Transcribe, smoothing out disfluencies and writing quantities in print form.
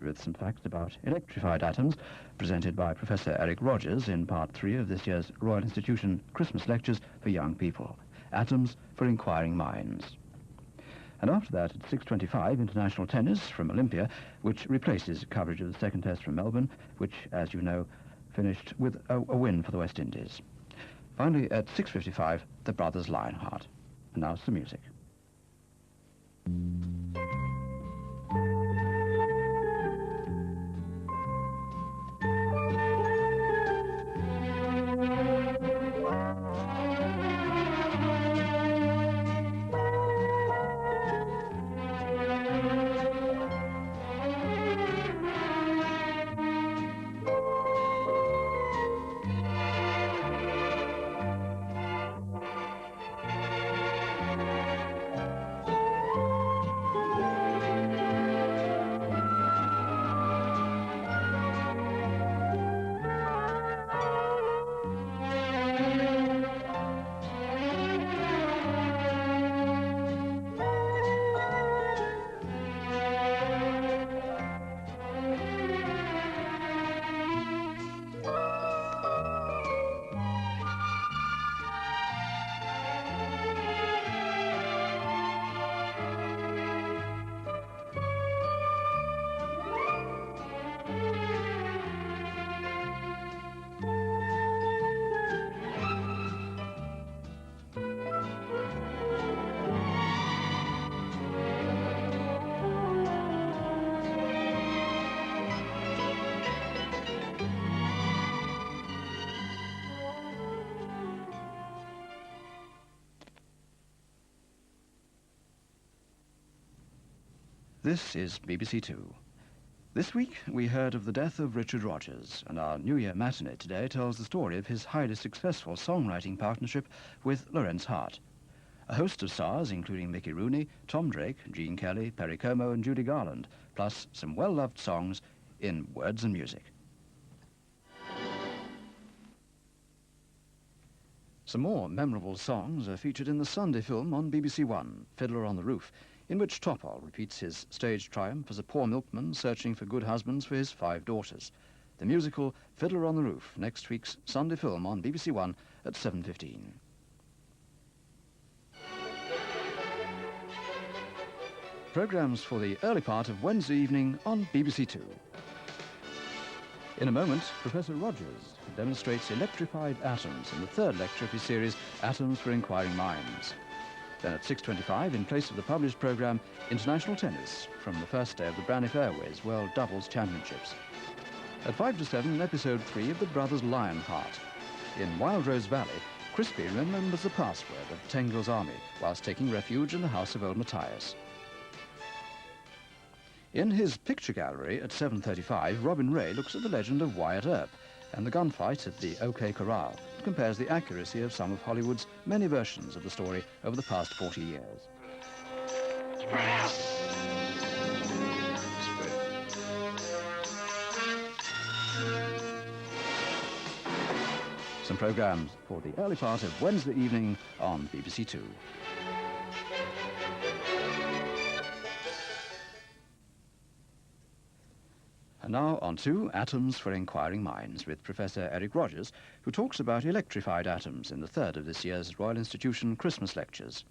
with some facts about electrified atoms, presented by Professor Eric Rogers in Part 3 of this year's Royal Institution Christmas Lectures for Young People. Atoms for Inquiring Minds. And after that, at 6:25, international tennis from Olympia, which replaces coverage of the second test from Melbourne, which, as you know, finished with a win for the West Indies. Finally, at 6:55, the Brothers Lionheart. And now some music. This is BBC2. This week we heard of the death of Richard Rogers, and our New Year matinee today tells the story of his highly successful songwriting partnership with Lorenz Hart. A host of stars, including Mickey Rooney, Tom Drake, Gene Kelly, Perry Como and Judy Garland, plus some well-loved songs in words and music. Some more memorable songs are featured in the Sunday film on BBC1, Fiddler on the Roof, in which Topol repeats his stage triumph as a poor milkman searching for good husbands for his 5 daughters. The musical Fiddler on the Roof, next week's Sunday film on BBC1 at 7:15. Programmes for the early part of Wednesday evening on BBC2. In a moment, Professor Rogers demonstrates electrified atoms in the third lecture of his series, Atoms for Inquiring Minds. Then at 6:25, in place of the published programme, international tennis from the first day of the Braniff Airways World Doubles Championships. At 5 to 7, episode 3 of the Brothers Lionheart. In Wild Rose Valley, Crispy remembers the password of Tengel's army whilst taking refuge in the house of old Matthias. In his picture gallery at 7:35, Robin Ray looks at the legend of Wyatt Earp and the gunfight at the OK Corral, and compares the accuracy of some of Hollywood's many versions of the story over the past 40 years. Some programmes for the early part of Wednesday evening on BBC2. And now on to Atoms for Inquiring Minds with Professor Eric Rogers, who talks about electrified atoms in the third of this year's Royal Institution Christmas Lectures.